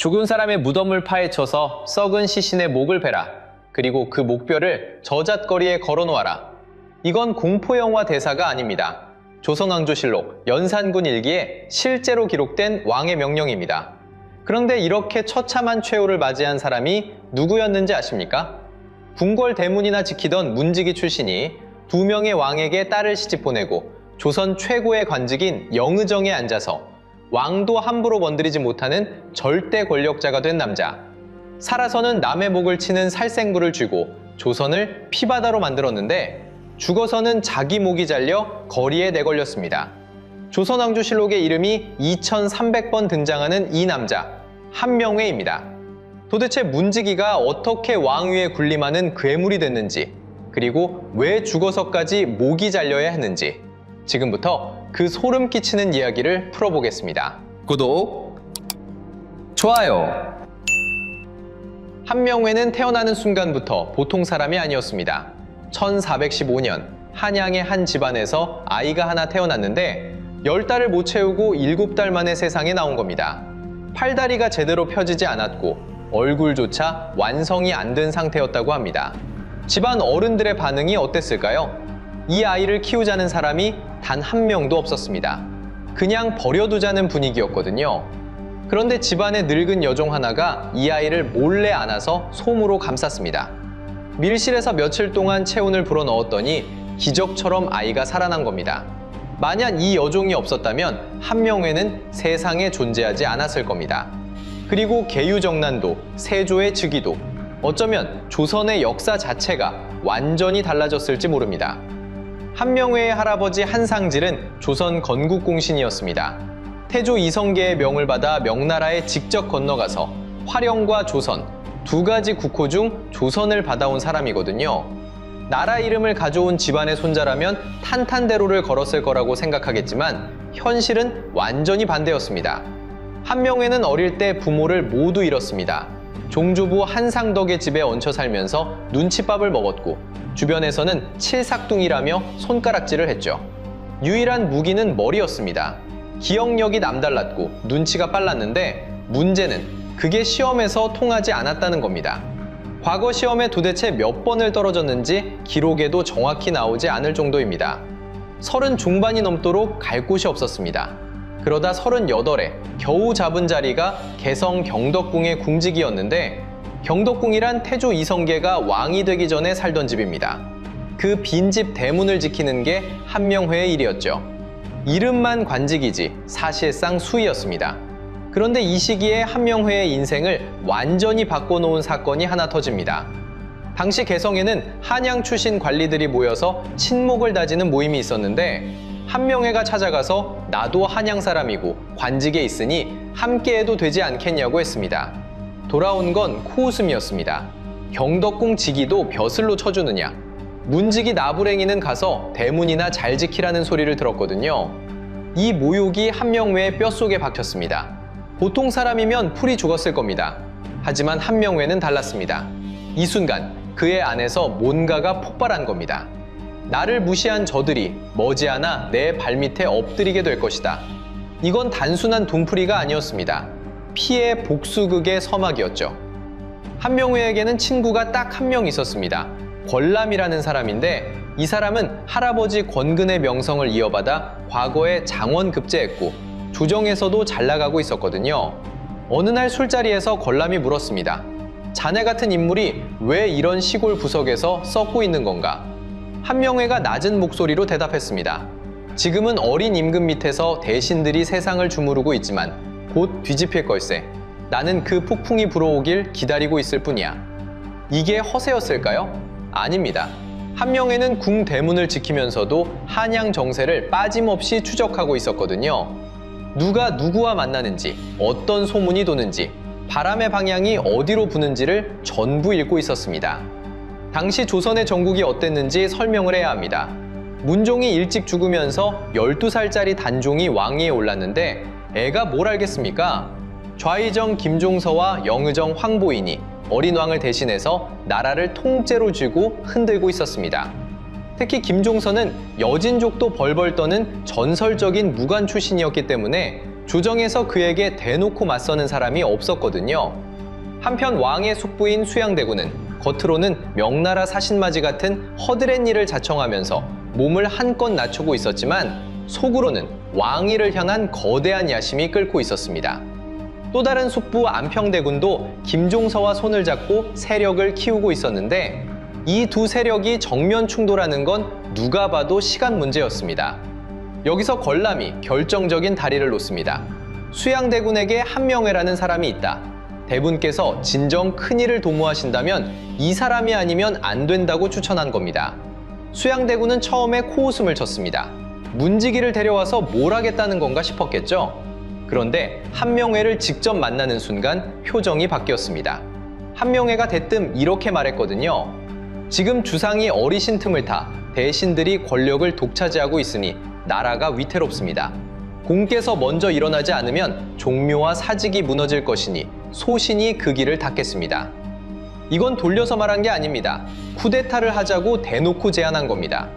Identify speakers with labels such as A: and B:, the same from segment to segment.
A: 죽은 사람의 무덤을 파헤쳐서 썩은 시신의 목을 베라. 그리고 그 목뼈를 저잣거리에 걸어놓아라. 이건 공포영화 대사가 아닙니다. 조선왕조실록 연산군 일기에 실제로 기록된 왕의 명령입니다. 그런데 이렇게 처참한 최후를 맞이한 사람이 누구였는지 아십니까? 궁궐 대문이나 지키던 문지기 출신이 2명의 왕에게 딸을 시집보내고 조선 최고의 관직인 영의정에 앉아서 왕도 함부로 건드리지 못하는 절대 권력자가 된 남자. 살아서는 남의 목을 치는 살생부를 쥐고 조선을 피바다로 만들었는데 죽어서는 자기 목이 잘려 거리에 내걸렸습니다. 조선왕조실록의 이름이 2300번 등장하는 이 남자, 한명회입니다. 도대체 문지기가 어떻게 왕위에 군림하는 괴물이 됐는지, 그리고 왜 죽어서까지 목이 잘려야 했는지 지금부터 그 소름 끼치는 이야기를 풀어보겠습니다. 구독, 좋아요. 한명회는 태어나는 순간부터 보통 사람이 아니었습니다. 1415년 한양의 한 집안에서 아이가 하나 태어났는데 10달을 못 채우고 7달 만에 세상에 나온 겁니다. 팔다리가 제대로 펴지지 않았고 얼굴조차 완성이 안 된 상태였다고 합니다. 집안 어른들의 반응이 어땠을까요? 이 아이를 키우자는 사람이 단 한 명도 없었습니다. 그냥 버려두자는 분위기였거든요. 그런데 집안의 늙은 여종 하나가 이 아이를 몰래 안아서 솜으로 감쌌습니다. 밀실에서 며칠 동안 체온을 불어넣었더니 기적처럼 아이가 살아난 겁니다. 만약 이 여종이 없었다면 한명회는 세상에 존재하지 않았을 겁니다. 그리고 계유정난도, 세조의 즉위도, 어쩌면 조선의 역사 자체가 완전히 달라졌을지 모릅니다. 한명회의 할아버지 한상질은 조선 건국공신이었습니다. 태조 이성계의 명을 받아 명나라에 직접 건너가서 화령과 조선, 2가지 국호 중 조선을 받아온 사람이거든요. 나라 이름을 가져온 집안의 손자라면 탄탄대로를 걸었을 거라고 생각하겠지만 현실은 완전히 반대였습니다. 한명회는 어릴 때 부모를 모두 잃었습니다. 종조부 한상덕의 집에 얹혀 살면서 눈칫밥을 먹었고 주변에서는 칠삭둥이라며 손가락질을 했죠. 유일한 무기는 머리였습니다. 기억력이 남달랐고 눈치가 빨랐는데 문제는 그게 시험에서 통하지 않았다는 겁니다. 과거 시험에 도대체 몇 번을 떨어졌는지 기록에도 정확히 나오지 않을 정도입니다. 30 중반이 넘도록 갈 곳이 없었습니다. 그러다 38에 겨우 잡은 자리가 개성 경덕궁의 궁직이었는데 경덕궁이란 태조 이성계가 왕이 되기 전에 살던 집입니다. 그 빈집 대문을 지키는 게 한명회의 일이었죠. 이름만 관직이지 사실상 수의였습니다. 그런데 이 시기에 한명회의 인생을 완전히 바꿔놓은 사건이 하나 터집니다. 당시 개성에는 한양 출신 관리들이 모여서 친목을 다지는 모임이 있었는데 한명회가 찾아가서 나도 한양 사람이고 관직에 있으니 함께해도 되지 않겠냐고 했습니다. 돌아온 건 코웃음이었습니다. 경덕궁 직위도 벼슬로 쳐주느냐, 문직이 나부랭이는 가서 대문이나 잘 지키라는 소리를 들었거든요. 이 모욕이 한명회의 뼛속에 박혔습니다. 보통 사람이면 풀이 죽었을 겁니다. 하지만 한명회는 달랐습니다. 이 순간 그의 안에서 뭔가가 폭발한 겁니다. 나를 무시한 저들이 머지않아 내 발밑에 엎드리게 될 것이다. 이건 단순한 돈풀이가 아니었습니다. 피해 복수극의 서막이었죠. 한명회에게는 친구가 딱 한 명 있었습니다. 권람이라는 사람인데 이 사람은 할아버지 권근의 명성을 이어받아 과거에 장원 급제했고 조정에서도 잘 나가고 있었거든요. 어느 날 술자리에서 권람이 물었습니다. 자네 같은 인물이 왜 이런 시골 구석에서 썩고 있는 건가? 한명회가 낮은 목소리로 대답했습니다. 지금은 어린 임금 밑에서 대신들이 세상을 주무르고 있지만 곧 뒤집힐 걸세. 나는 그 폭풍이 불어오길 기다리고 있을 뿐이야. 이게 허세였을까요? 아닙니다. 한명회는 궁 대문을 지키면서도 한양 정세를 빠짐없이 추적하고 있었거든요. 누가 누구와 만나는지, 어떤 소문이 도는지, 바람의 방향이 어디로 부는지를 전부 읽고 있었습니다. 당시 조선의 정국이 어땠는지 설명을 해야 합니다. 문종이 일찍 죽으면서 12살짜리 단종이 왕위에 올랐는데 애가 뭘 알겠습니까? 좌의정 김종서와 영의정 황보인이 어린 왕을 대신해서 나라를 통째로 쥐고 흔들고 있었습니다. 특히 김종서는 여진족도 벌벌 떠는 전설적인 무관 출신이었기 때문에 조정에서 그에게 대놓고 맞서는 사람이 없었거든요. 한편 왕의 숙부인 수양대군은 겉으로는 명나라 사신맞이 같은 허드렛 일을 자청하면서 몸을 한껏 낮추고 있었지만 속으로는 왕위를 향한 거대한 야심이 끓고 있었습니다. 또 다른 숙부 안평대군도 김종서와 손을 잡고 세력을 키우고 있었는데 이 두 세력이 정면 충돌하는 건 누가 봐도 시간 문제였습니다. 여기서 걸람이 결정적인 다리를 놓습니다. 수양대군에게 한명회라는 사람이 있다. 대분께서 진정 큰일을 도모하신다면 이 사람이 아니면 안 된다고 추천한 겁니다. 수양대군은 처음에 코웃음을 쳤습니다. 문지기를 데려와서 뭘 하겠다는 건가 싶었겠죠? 그런데 한명회를 직접 만나는 순간 표정이 바뀌었습니다. 한명회가 대뜸 이렇게 말했거든요. 지금 주상이 어리신 틈을 타 대신들이 권력을 독차지하고 있으니 나라가 위태롭습니다. 공께서 먼저 일어나지 않으면 종묘와 사직이 무너질 것이니 소신이 그 길을 닦겠습니다. 이건 돌려서 말한 게 아닙니다. 쿠데타를 하자고 대놓고 제안한 겁니다.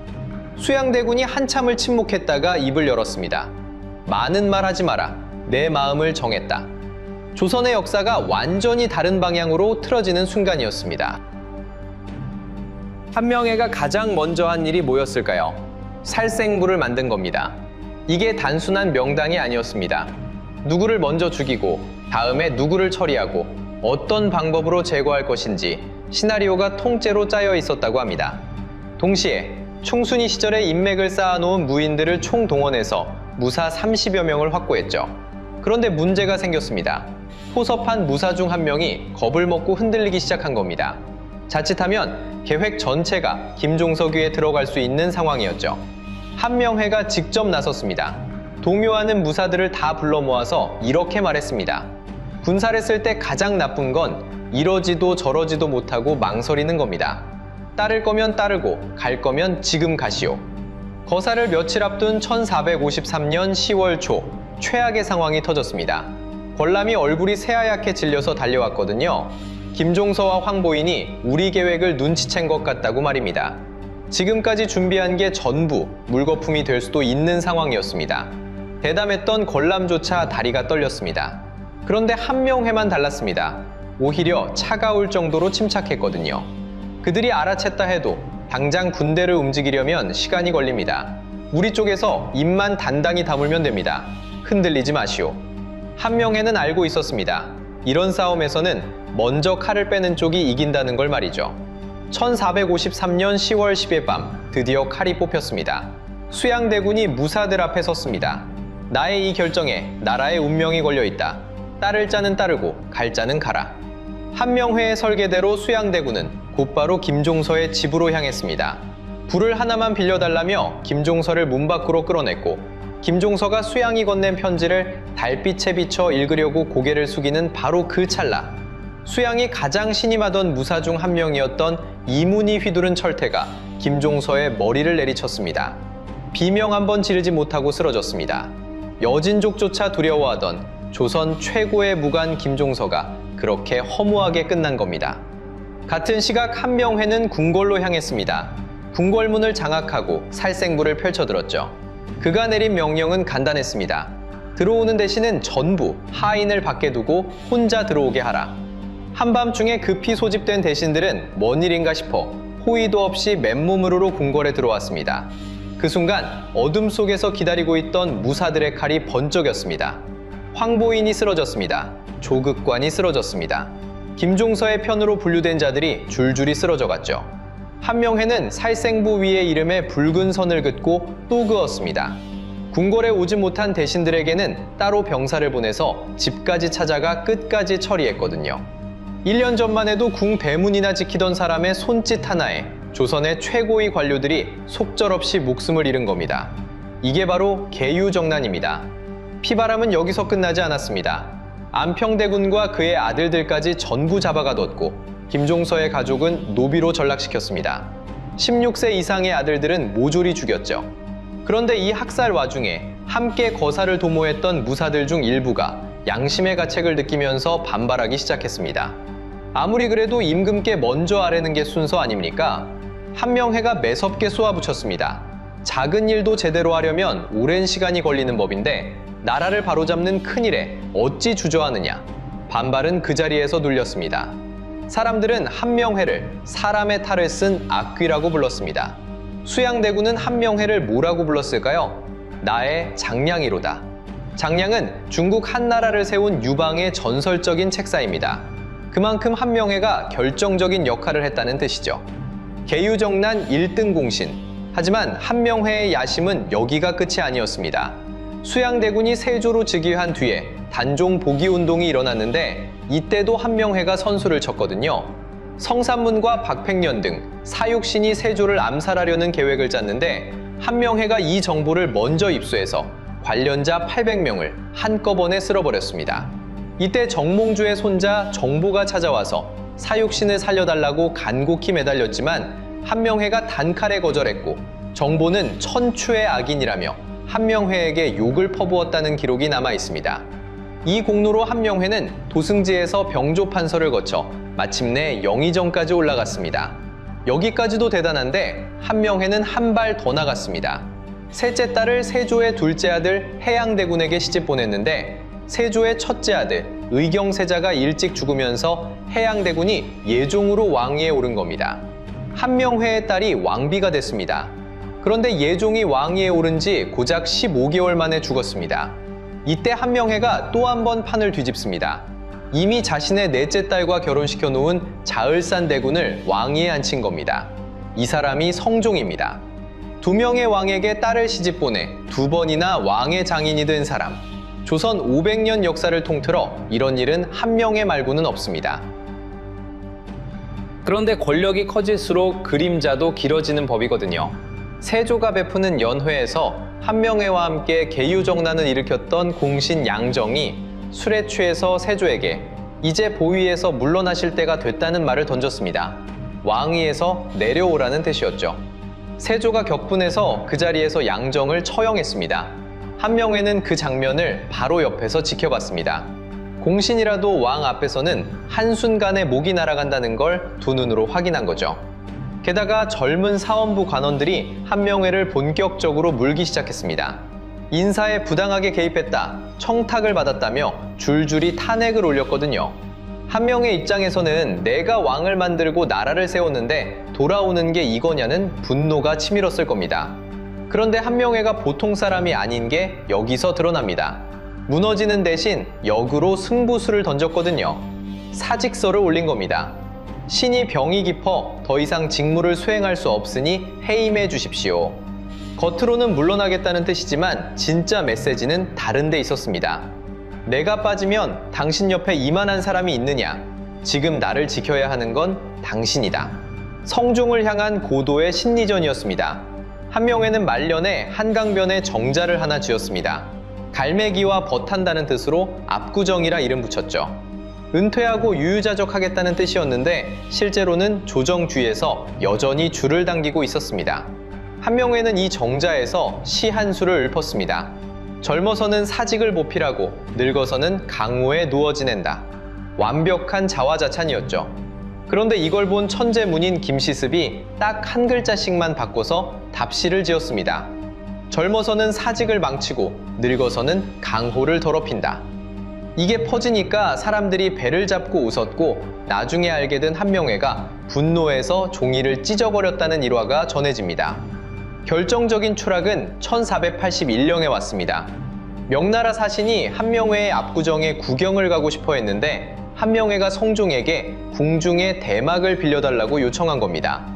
A: 수양대군이 한참을 침묵했다가 입을 열었습니다. 많은 말 하지 마라. 내 마음을 정했다. 조선의 역사가 완전히 다른 방향으로 틀어지는 순간이었습니다. 한명회가 가장 먼저 한 일이 뭐였을까요? 살생부를 만든 겁니다. 이게 단순한 명당이 아니었습니다. 누구를 먼저 죽이고 다음에 누구를 처리하고 어떤 방법으로 제거할 것인지 시나리오가 통째로 짜여 있었다고 합니다. 동시에 충순이 시절에 인맥을 쌓아놓은 무인들을 총동원해서 무사 30여 명을 확보했죠. 그런데 문제가 생겼습니다. 포섭한 무사 중 한 명이 겁을 먹고 흔들리기 시작한 겁니다. 자칫하면 계획 전체가 김종서 귀에 들어갈 수 있는 상황이었죠. 한명회가 직접 나섰습니다. 동요하는 무사들을 다 불러 모아서 이렇게 말했습니다. 군사를 쓸 때 가장 나쁜 건 이러지도 저러지도 못하고 망설이는 겁니다. 따를 거면 따르고 갈 거면 지금 가시오. 거사를 며칠 앞둔 1453년 10월 초 최악의 상황이 터졌습니다. 걸람이 얼굴이 새하얗게 질려서 달려왔거든요. 김종서와 황보인이 우리 계획을 눈치챈 것 같다고 말입니다. 지금까지 준비한 게 전부 물거품이 될 수도 있는 상황이었습니다. 대담했던 걸람조차 다리가 떨렸습니다. 그런데 한명회만 달랐습니다. 오히려 차가울 정도로 침착했거든요. 그들이 알아챘다 해도 당장 군대를 움직이려면 시간이 걸립니다. 우리 쪽에서 입만 단단히 다물면 됩니다. 흔들리지 마시오. 한명회는 알고 있었습니다. 이런 싸움에서는 먼저 칼을 빼는 쪽이 이긴다는 걸 말이죠. 1453년 10월 10일 밤 드디어 칼이 뽑혔습니다. 수양대군이 무사들 앞에 섰습니다. 나의 이 결정에 나라의 운명이 걸려있다. 따를 자는 따르고 갈 자는 가라. 한명회의 설계대로 수양대군은 곧바로 김종서의 집으로 향했습니다. 불을 하나만 빌려달라며 김종서를 문 밖으로 끌어냈고 김종서가 수양이 건넨 편지를 달빛에 비춰 읽으려고 고개를 숙이는 바로 그 찰나 수양이 가장 신임하던 무사 중 한 명이었던 이문이 휘두른 철퇴가 김종서의 머리를 내리쳤습니다. 비명 한 번 지르지 못하고 쓰러졌습니다. 여진족조차 두려워하던 조선 최고의 무관 김종서가 그렇게 허무하게 끝난 겁니다. 같은 시각 한명회는 궁궐로 향했습니다. 궁궐문을 장악하고 살생부를 펼쳐들었죠. 그가 내린 명령은 간단했습니다. 들어오는 대신은 전부 하인을 밖에 두고 혼자 들어오게 하라. 한밤중에 급히 소집된 대신들은 뭔 일인가 싶어 호의도 없이 맨몸으로 궁궐에 들어왔습니다. 그 순간 어둠 속에서 기다리고 있던 무사들의 칼이 번쩍였습니다. 황보인이 쓰러졌습니다. 조극관이 쓰러졌습니다. 김종서의 편으로 분류된 자들이 줄줄이 쓰러져갔죠. 한명회는 살생부 위의 이름에 붉은 선을 긋고 또 그었습니다. 궁궐에 오지 못한 대신들에게는 따로 병사를 보내서 집까지 찾아가 끝까지 처리했거든요. 1년 전만 해도 궁 대문이나 지키던 사람의 손짓 하나에 조선의 최고의 관료들이 속절없이 목숨을 잃은 겁니다. 이게 바로 계유정난입니다. 피바람은 여기서 끝나지 않았습니다. 안평대군과 그의 아들들까지 전부 잡아가뒀고 김종서의 가족은 노비로 전락시켰습니다. 16세 이상의 아들들은 모조리 죽였죠. 그런데 이 학살 와중에 함께 거사를 도모했던 무사들 중 일부가 양심의 가책을 느끼면서 반발하기 시작했습니다. 아무리 그래도 임금께 먼저 아뢰는 게 순서 아닙니까? 한명회가 매섭게 쏘아붙였습니다. 작은 일도 제대로 하려면 오랜 시간이 걸리는 법인데 나라를 바로잡는 큰일에 어찌 주저하느냐. 반발은 그 자리에서 눌렸습니다. 사람들은 한명회를 사람의 탈을 쓴 악귀라고 불렀습니다. 수양대군은 한명회를 뭐라고 불렀을까요? 나의 장량이로다. 장량은 중국 한나라를 세운 유방의 전설적인 책사입니다. 그만큼 한명회가 결정적인 역할을 했다는 뜻이죠. 계유정난 1등 공신. 하지만 한명회의 야심은 여기가 끝이 아니었습니다. 수양대군이 세조로 즉위한 뒤에 단종 복위운동이 일어났는데 이때도 한명회가 선수를 쳤거든요. 성산문과 박팽년 등 사육신이 세조를 암살하려는 계획을 짰는데 한명회가 이 정보를 먼저 입수해서 관련자 800명을 한꺼번에 쓸어버렸습니다. 이때 정몽주의 손자 정보가 찾아와서 사육신을 살려달라고 간곡히 매달렸지만 한명회가 단칼에 거절했고 정보는 천추의 악인이라며 한명회에게 욕을 퍼부었다는 기록이 남아 있습니다. 이 공로로 한명회는 도승지에서 병조 판서를 거쳐 마침내 영의정까지 올라갔습니다. 여기까지도 대단한데 한명회는 한 발 더 나갔습니다. 셋째 딸을 세조의 둘째 아들 해양대군에게 시집 보냈는데 세조의 첫째 아들 의경세자가 일찍 죽으면서 해양대군이 예종으로 왕위에 오른 겁니다. 한명회의 딸이 왕비가 됐습니다. 그런데 예종이 왕위에 오른 지 고작 15개월 만에 죽었습니다. 이때 한명회가 또 한 번 판을 뒤집습니다. 이미 자신의 넷째 딸과 결혼시켜 놓은 자을산 대군을 왕위에 앉힌 겁니다. 이 사람이 성종입니다. 2명의 왕에게 딸을 시집 보내 2번이나 왕의 장인이 된 사람. 조선 500년 역사를 통틀어 이런 일은 한명회 말고는 없습니다. 그런데 권력이 커질수록 그림자도 길어지는 법이거든요. 세조가 베푸는 연회에서 한명회와 함께 계유정난을 일으켰던 공신 양정이 술에 취해서 세조에게 이제 보위에서 물러나실 때가 됐다는 말을 던졌습니다. 왕위에서 내려오라는 뜻이었죠. 세조가 격분해서 그 자리에서 양정을 처형했습니다. 한명회는 그 장면을 바로 옆에서 지켜봤습니다. 공신이라도 왕 앞에서는 한순간에 목이 날아간다는 걸 두 눈으로 확인한 거죠. 게다가 젊은 사원부 관원들이 한명회를 본격적으로 물기 시작했습니다. 인사에 부당하게 개입했다, 청탁을 받았다며 줄줄이 탄핵을 올렸거든요. 한명회 입장에서는 내가 왕을 만들고 나라를 세웠는데 돌아오는 게 이거냐는 분노가 치밀었을 겁니다. 그런데 한명회가 보통 사람이 아닌 게 여기서 드러납니다. 무너지는 대신 역으로 승부수를 던졌거든요. 사직서를 올린 겁니다. 신이 병이 깊어 더 이상 직무를 수행할 수 없으니 해임해 주십시오. 겉으로는 물러나겠다는 뜻이지만 진짜 메시지는 다른 데 있었습니다. 내가 빠지면 당신 옆에 이만한 사람이 있느냐? 지금 나를 지켜야 하는 건 당신이다. 성종을 향한 고도의 심리전이었습니다. 한명회는 말년에 한강변에 정자를 하나 지었습니다. 갈매기와 벗한다는 뜻으로 압구정이라 이름 붙였죠. 은퇴하고 유유자적하겠다는 뜻이었는데 실제로는 조정 뒤에서 여전히 줄을 당기고 있었습니다. 한명회는 이 정자에서 시 한 수를 읊었습니다. 젊어서는 사직을 보필하고 늙어서는 강호에 누워 지낸다. 완벽한 자화자찬이었죠. 그런데 이걸 본 천재문인 김시습이 딱 한 글자씩만 바꿔서 답시를 지었습니다. 젊어서는 사직을 망치고 늙어서는 강호를 더럽힌다. 이게 퍼지니까 사람들이 배를 잡고 웃었고 나중에 알게 된 한명회가 분노해서 종이를 찢어버렸다는 일화가 전해집니다. 결정적인 추락은 1481년에 왔습니다. 명나라 사신이 한명회의 압구정에 구경을 가고 싶어 했는데 한명회가 성종에게 궁중의 대막을 빌려달라고 요청한 겁니다.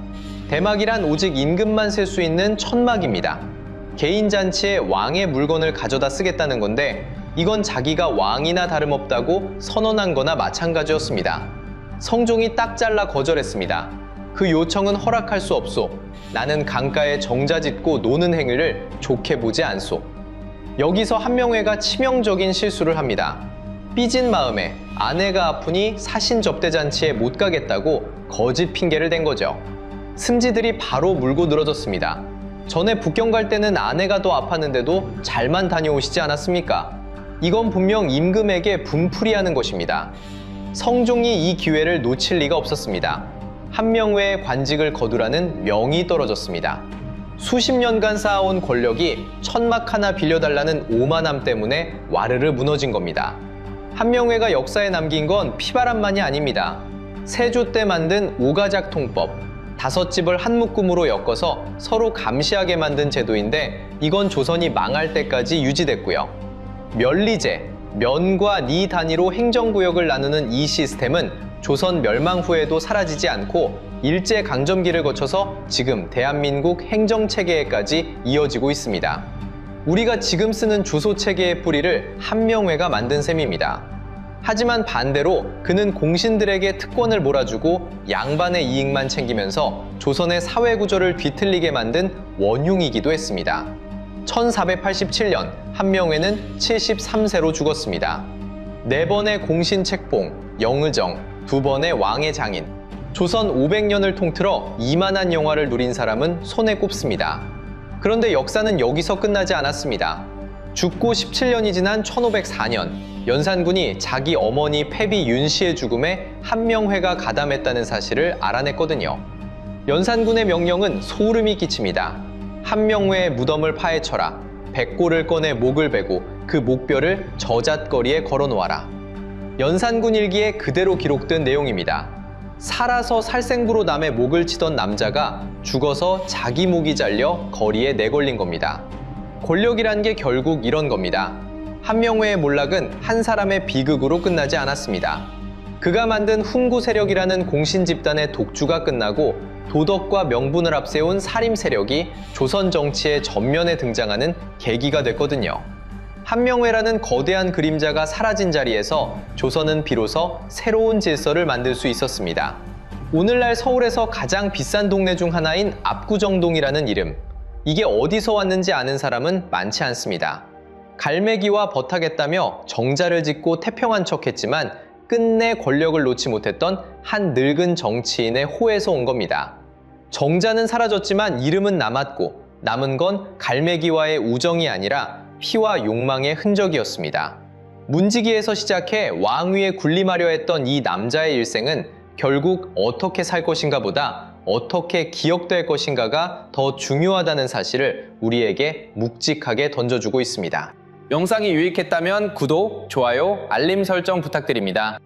A: 대막이란 오직 임금만 쓸 수 있는 천막입니다. 개인 잔치에 왕의 물건을 가져다 쓰겠다는 건데 이건 자기가 왕이나 다름없다고 선언한 거나 마찬가지였습니다. 성종이 딱 잘라 거절했습니다. 그 요청은 허락할 수 없소. 나는 강가에 정자 짓고 노는 행위를 좋게 보지 않소. 여기서 한명회가 치명적인 실수를 합니다. 삐진 마음에 아내가 아프니 사신 접대 잔치에 못 가겠다고 거짓 핑계를 댄 거죠. 승지들이 바로 물고 늘어졌습니다. 전에 북경 갈 때는 아내가 더 아팠는데도 잘만 다녀오시지 않았습니까? 이건 분명 임금에게 분풀이하는 것입니다. 성종이 이 기회를 놓칠 리가 없었습니다. 한명회의 관직을 거두라는 명이 떨어졌습니다. 수십 년간 쌓아온 권력이 천막 하나 빌려달라는 오만함 때문에 와르르 무너진 겁니다. 한명회가 역사에 남긴 건 피바람만이 아닙니다. 세조 때 만든 오가작 통법, 5집을 한 묶음으로 엮어서 서로 감시하게 만든 제도인데 이건 조선이 망할 때까지 유지됐고요. 면리제, 면과 리 단위로 행정구역을 나누는 이 시스템은 조선 멸망 후에도 사라지지 않고 일제강점기를 거쳐서 지금 대한민국 행정체계에까지 이어지고 있습니다. 우리가 지금 쓰는 주소체계의 뿌리를 한명회가 만든 셈입니다. 하지만 반대로 그는 공신들에게 특권을 몰아주고 양반의 이익만 챙기면서 조선의 사회구조를 뒤틀리게 만든 원흉이기도 했습니다. 1487년 한명회는 73세로 죽었습니다. 4번의 공신책봉, 영의정, 2번의 왕의 장인, 조선 500년을 통틀어 이만한 영화를 누린 사람은 손에 꼽습니다. 그런데 역사는 여기서 끝나지 않았습니다. 죽고 17년이 지난 1504년, 연산군이 자기 어머니 패비 윤씨의 죽음에 한명회가 가담했다는 사실을 알아냈거든요. 연산군의 명령은 소름이 끼칩니다. 한명회의 무덤을 파헤쳐라. 백골을 꺼내 목을 베고 그 목뼈를 저잣거리에 걸어놓아라. 연산군 일기에 그대로 기록된 내용입니다. 살아서 살생부로 남의 목을 치던 남자가 죽어서 자기 목이 잘려 거리에 내걸린 겁니다. 권력이란 게 결국 이런 겁니다. 한명회의 몰락은 한 사람의 비극으로 끝나지 않았습니다. 그가 만든 훈구 세력이라는 공신 집단의 독주가 끝나고 도덕과 명분을 앞세운 사림 세력이 조선 정치의 전면에 등장하는 계기가 됐거든요. 한명회라는 거대한 그림자가 사라진 자리에서 조선은 비로소 새로운 질서를 만들 수 있었습니다. 오늘날 서울에서 가장 비싼 동네 중 하나인 압구정동이라는 이름, 이게 어디서 왔는지 아는 사람은 많지 않습니다. 갈매기와 버타겠다며 정자를 짓고 태평한 척했지만 끝내 권력을 놓지 못했던 한 늙은 정치인의 호에서 온 겁니다. 정자는 사라졌지만 이름은 남았고 남은 건 갈매기와의 우정이 아니라 피와 욕망의 흔적이었습니다. 문지기에서 시작해 왕위에 군림하려 했던 이 남자의 일생은 결국 어떻게 살 것인가 보다 어떻게 기억될 것인가가 더 중요하다는 사실을 우리에게 묵직하게 던져주고 있습니다. 영상이 유익했다면 구독, 좋아요, 알림 설정 부탁드립니다.